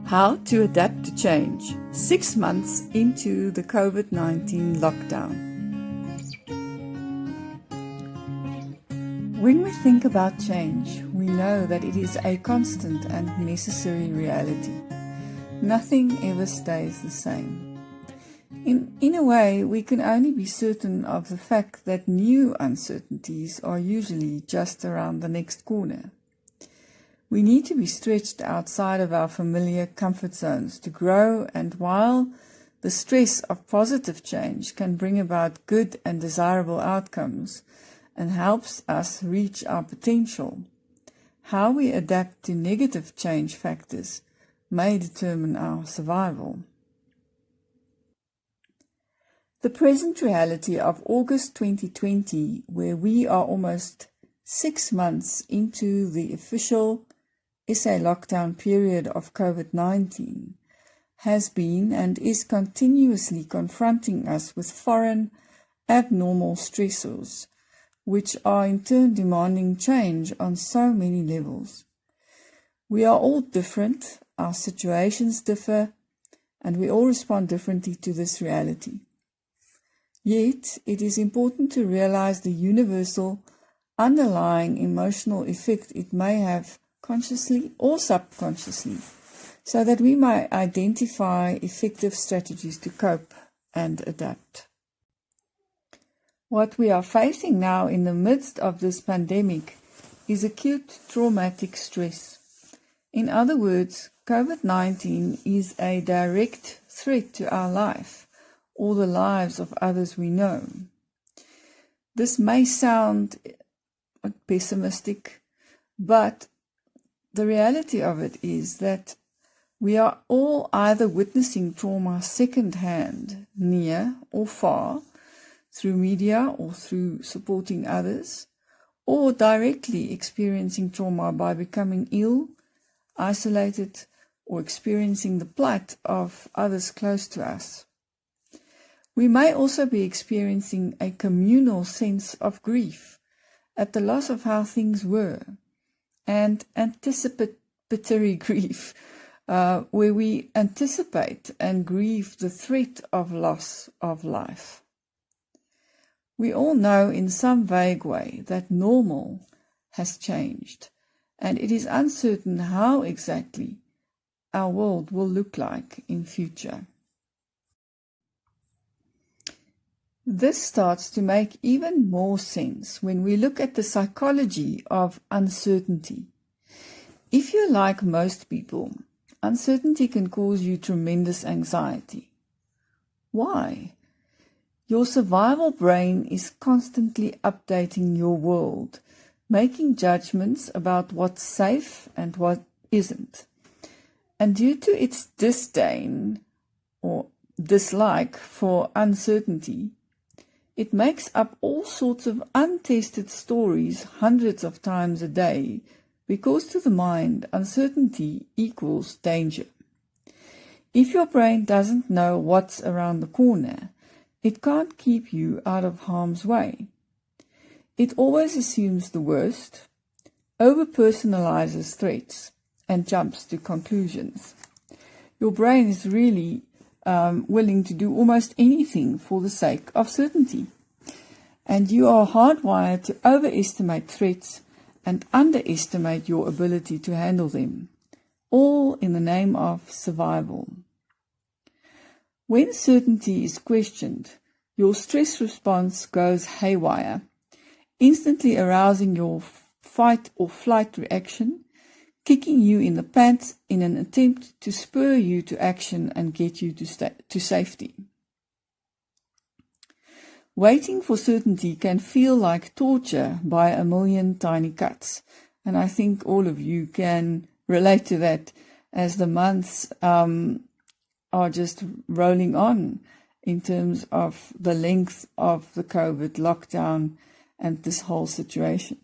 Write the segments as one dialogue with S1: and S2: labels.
S1: How to adapt to change 6 months into the COVID-19 lockdown. When we think about change, we know that it is a constant and necessary reality. Nothing ever stays the same. In a way, we can only be certain of the fact that new uncertainties are usually just around the next corner. We need to be stretched outside of our familiar comfort zones to grow, and while the stress of positive change can bring about good and desirable outcomes and helps us reach our potential, how we adapt to negative change factors may determine our survival. The present reality of August 2020, where we are almost 6 months into the official SA lockdown period of COVID-19, has been and is continuously confronting us with foreign, abnormal stressors, which are in turn demanding change on so many levels. We are all different, our situations differ, and we all respond differently to this reality. Yet, it is important to realize the universal, underlying emotional effect it may have consciously or subconsciously, so that we may identify effective strategies to cope and adapt. What we are facing now in the midst of this pandemic is acute traumatic stress. In other words, COVID-19 is a direct threat to our life or the lives of others we know. This may sound pessimistic, but the reality of it is that we are all either witnessing trauma second-hand, near or far, through media or through supporting others, or directly experiencing trauma by becoming ill, isolated, or experiencing the plight of others close to us. We may also be experiencing a communal sense of grief at the loss of how things were, and anticipatory grief, where we anticipate and grieve the threat of loss of life. We all know in some vague way that normal has changed, and it is uncertain how exactly our world will look like in future. This starts to make even more sense when we look at the psychology of uncertainty. If you're like most people, uncertainty can cause you tremendous anxiety. Why? Your survival brain is constantly updating your world, making judgments about what's safe and what isn't. And due to its disdain or dislike for uncertainty, it makes up all sorts of untested stories hundreds of times a day, because to the mind, uncertainty equals danger. If your brain doesn't know what's around the corner, it can't keep you out of harm's way. It always assumes the worst, over-personalizes threats, and jumps to conclusions. Your brain is really willing to do almost anything for the sake of certainty. And you are hardwired to overestimate threats and underestimate your ability to handle them, all in the name of survival. When certainty is questioned, your stress response goes haywire, instantly arousing your fight or flight reaction, kicking you in the pants in an attempt to spur you to action and get you to safety. Waiting for certainty can feel like torture by a million tiny cuts, and I think all of you can relate to that as the months are just rolling on in terms of the length of the COVID lockdown and this whole situation.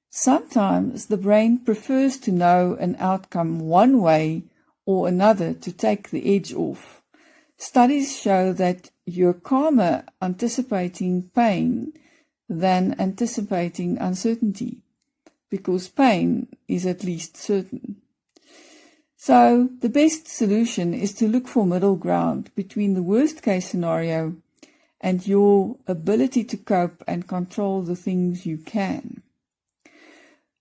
S1: Sometimes the brain prefers to know an outcome one way or another to take the edge off. Studies show that you're calmer anticipating pain than anticipating uncertainty, because pain is at least certain. So the best solution is to look for middle ground between the worst case scenario and your ability to cope and control the things you can.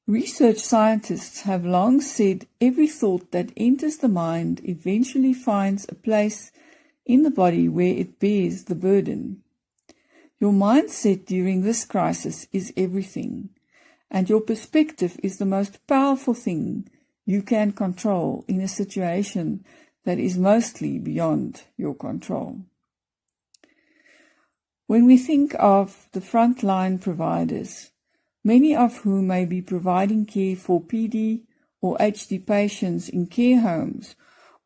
S1: Research scientists have long said every thought that enters the mind eventually finds a place in the body where it bears the burden. Your mindset during this crisis is everything, and your perspective is the most powerful thing you can control in a situation that is mostly beyond your control. When we think of the frontline providers, many of whom may be providing care for PD or HD patients in care homes,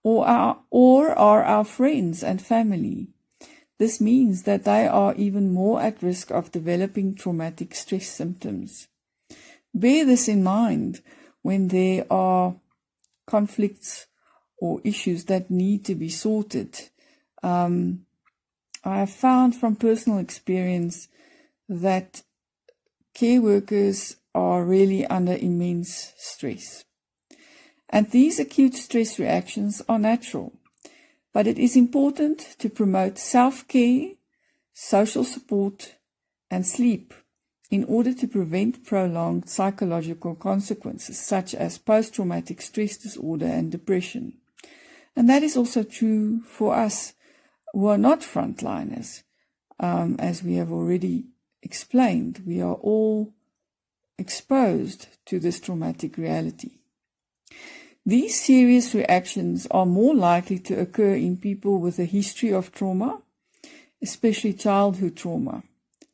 S1: or are our friends and family, this means that they are even more at risk of developing traumatic stress symptoms. Bear this in mind when there are conflicts or issues that need to be sorted. I have found from personal experience that care workers are really under immense stress. And these acute stress reactions are natural, but it is important to promote self-care, social support, and sleep in order to prevent prolonged psychological consequences such as post-traumatic stress disorder and depression. And that is also true for us who are not frontliners. As we have already explained, we are all exposed to this traumatic reality. These serious reactions are more likely to occur in people with a history of trauma, especially childhood trauma.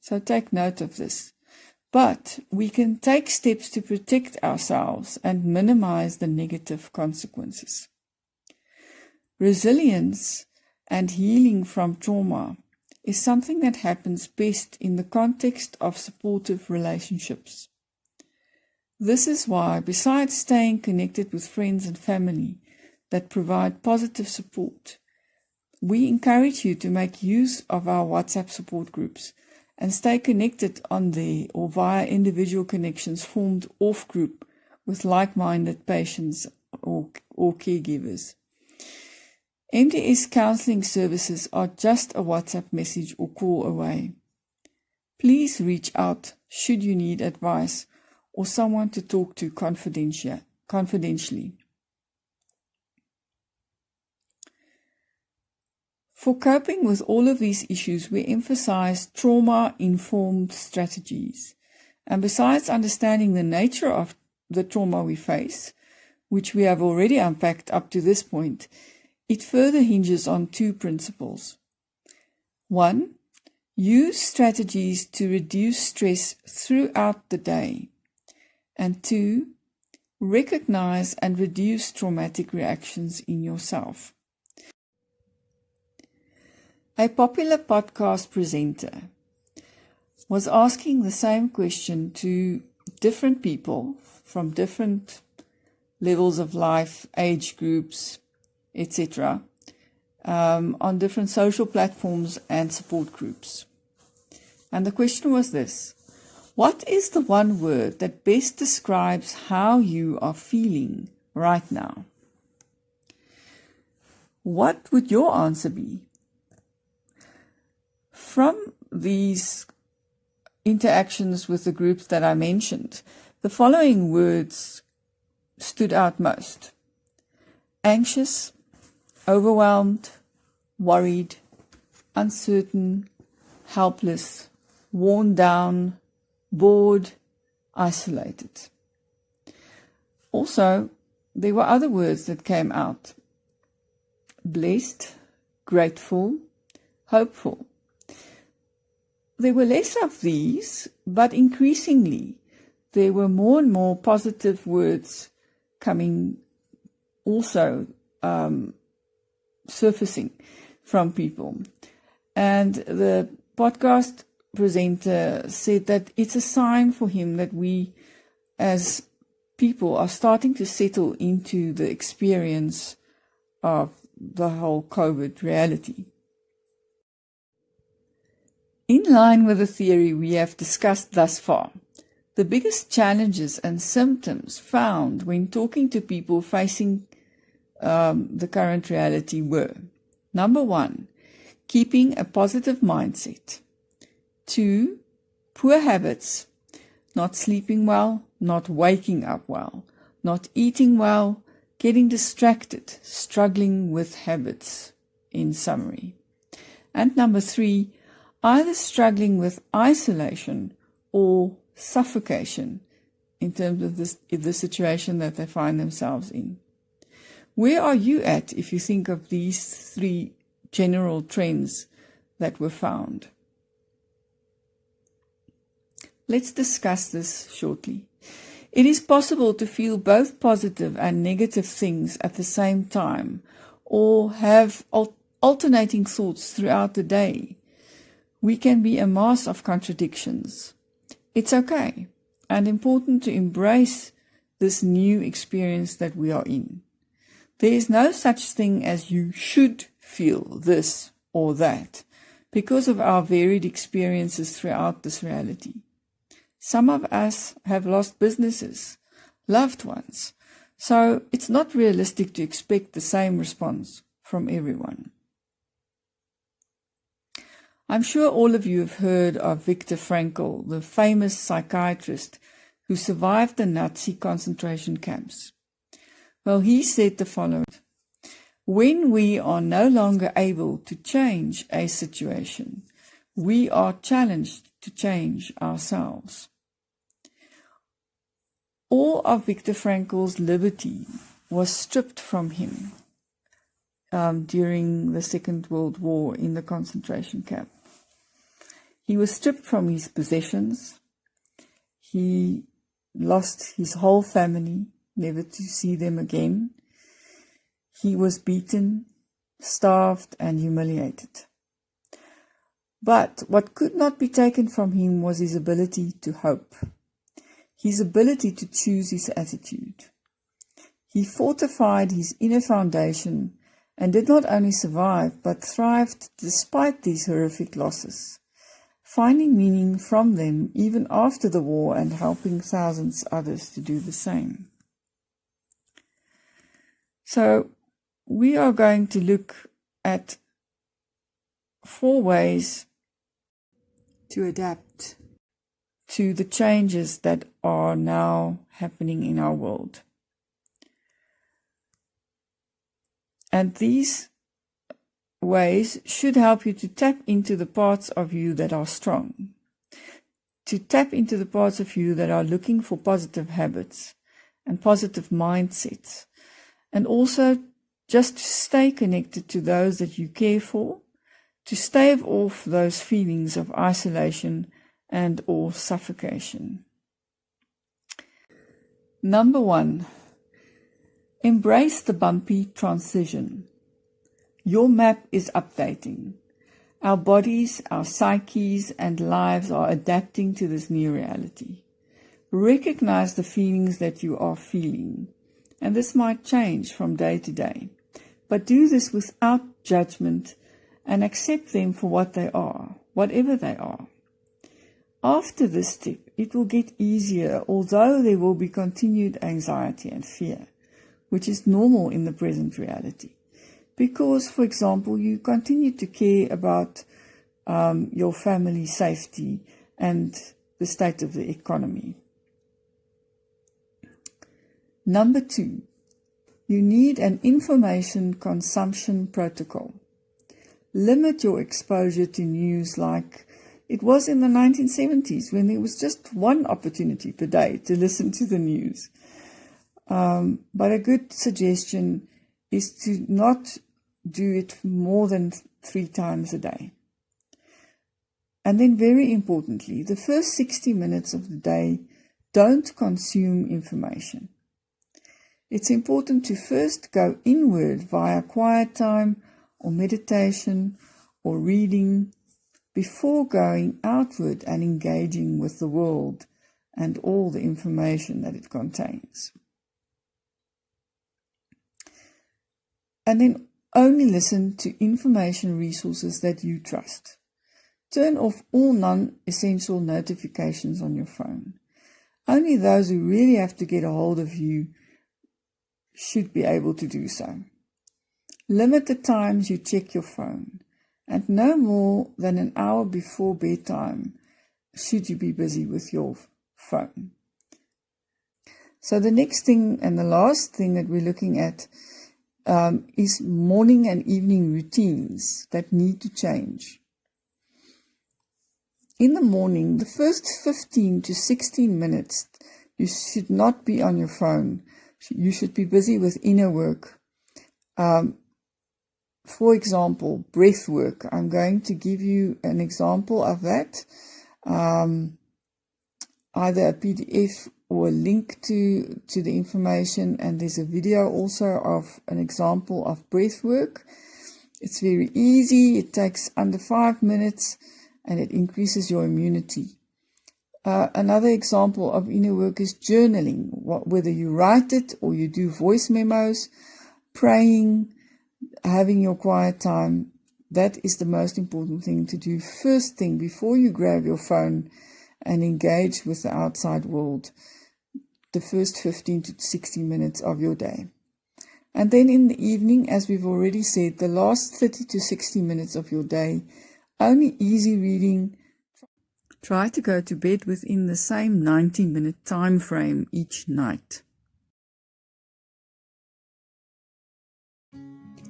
S1: So take note of this. But we can take steps to protect ourselves and minimize the negative consequences. Resilience and healing from trauma is something that happens best in the context of supportive relationships. This is why, besides staying connected with friends and family that provide positive support, we encourage you to make use of our WhatsApp support groups and stay connected on there or via individual connections formed off-group with like-minded patients or caregivers. MDS counselling services are just a WhatsApp message or call away. Please reach out should you need advice or someone to talk to confidentially. For coping with all of these issues, we emphasize trauma-informed strategies. And besides understanding the nature of the trauma we face, which we have already unpacked up to this point, it further hinges on two principles. 1. Use strategies to reduce stress throughout the day. And 2. Recognize and reduce traumatic reactions in yourself. A popular podcast presenter was asking the same question to different people from different levels of life, age groups, etc., on different social platforms and support groups. And the question was this: what is the one word that best describes how you are feeling right now? What would your answer be? From these interactions with the groups that I mentioned, the following words stood out most: anxious, overwhelmed, worried, uncertain, helpless, worn down, bored, isolated. Also, there were other words that came out: blessed, grateful, hopeful. There were less of these, but increasingly there were more and more positive words coming also surfacing from people. And the podcast presenter said that it's a sign for him that we as people are starting to settle into the experience of the whole COVID reality. In line with the theory we have discussed thus far, the biggest challenges and symptoms found when talking to people facing the current reality were: number 1, keeping a positive mindset; 2, poor habits, not sleeping well, not waking up well, not eating well, getting distracted, struggling with habits, in summary. And number 3, either struggling with isolation or suffocation in terms of the situation that they find themselves in. Where are you at if you think of these 3 general trends that were found? Let's discuss this shortly. It is possible to feel both positive and negative things at the same time, or have alternating thoughts throughout the day. We can be a mass of contradictions. It's okay and important to embrace this new experience that we are in. There is no such thing as you should feel this or that because of our varied experiences throughout this reality. Some of us have lost businesses, loved ones, so it's not realistic to expect the same response from everyone. I'm sure all of you have heard of Viktor Frankl, the famous psychiatrist who survived the Nazi concentration camps. Well, he said the following: when we are no longer able to change a situation, we are challenged to change ourselves. All of Viktor Frankl's liberty was stripped from him during the Second World War in the concentration camp. He was stripped from his possessions. He lost his whole family, never to see them again. He was beaten, starved, and humiliated. But what could not be taken from him was his ability to hope, his ability to choose his attitude. He fortified his inner foundation and did not only survive, but thrived despite these horrific losses, finding meaning from them even after the war and helping thousands others to do the same. So we are going to look at 4 ways to adapt to the changes that are now happening in our world. And these ways should help you to tap into the parts of you that are strong, to tap into the parts of you that are looking for positive habits and positive mindsets, and also just to stay connected to those that you care for, to stave off those feelings of isolation and or suffocation. Number 1, embrace the bumpy transition. Your map is updating. Our bodies, our psyches, and lives are adapting to this new reality. Recognize the feelings that you are feeling, and this might change from day to day, but do this without judgment and accept them for what they are, whatever they are. After this step, it will get easier, although there will be continued anxiety and fear, which is normal in the present reality. Because, for example, you continue to care about your family's safety and the state of the economy. Number 2, you need an information consumption protocol. Limit your exposure to news like it was in the 1970s, when there was just one opportunity per day to listen to the news. But a good suggestion is to not do it more than 3 times a day. And then, very importantly, the first 60 minutes of the day, don't consume information. It's important to first go inward via quiet time or meditation or reading before going outward and engaging with the world and all the information that it contains. And then only listen to information resources that you trust. Turn off all non-essential notifications on your phone. Only those who really have to get a hold of you should be able to do so. Limit the times you check your phone, and no more than an hour before bedtime should you be busy with your phone. So the next thing and the last thing that we're looking at is morning and evening routines that need to change. In the morning, the first 15 to 16 minutes, you should not be on your phone. You should be busy with inner work. For example, breath work. I'm going to give you an example of that. Either a PDF or a link to the information, and there's a video also of an example of breath work. It's very easy. It takes under 5 minutes and it increases your immunity. Another example of inner work is journaling, whether you write it or you do voice memos, praying, having your quiet time. That is the most important thing to do first thing before you grab your phone and engage with the outside world, the first 15 to 60 minutes of your day. And then in the evening, as we've already said, the last 30 to 60 minutes of your day, only easy reading. Try to go to bed within the same 90-minute time frame each night.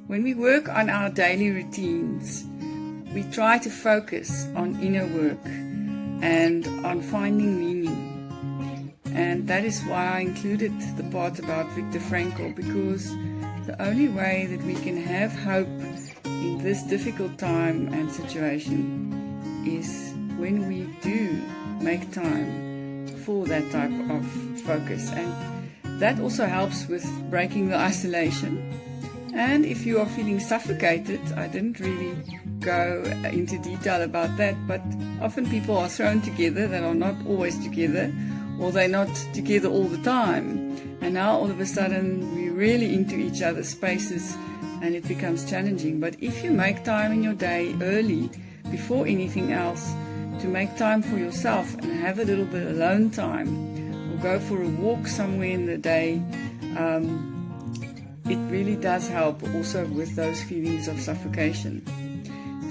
S1: When we work on our daily routines, we try to focus on inner work and on finding meaning. And that is why I included the part about Viktor Frankl, because the only way that we can have hope in this difficult time and situation is when we do make time for that type of focus. And that also helps with breaking the isolation. And if you are feeling suffocated, I didn't really go into detail about that, but often people are thrown together that are not always together, or they're not together all the time. And now all of a sudden we're really into each other's spaces and it becomes challenging. But if you make time in your day early, before anything else, to make time for yourself and have a little bit alone time, or go for a walk somewhere in the day, it really does help also with those feelings of suffocation.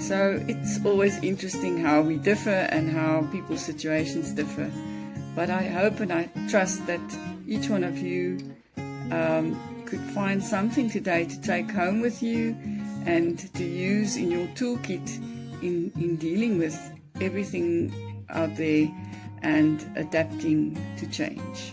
S1: So it's always interesting how we differ and how people's situations differ. But I hope and I trust that each one of you could find something today to take home with you and to use in your toolkit in dealing with everything out there and adapting to change.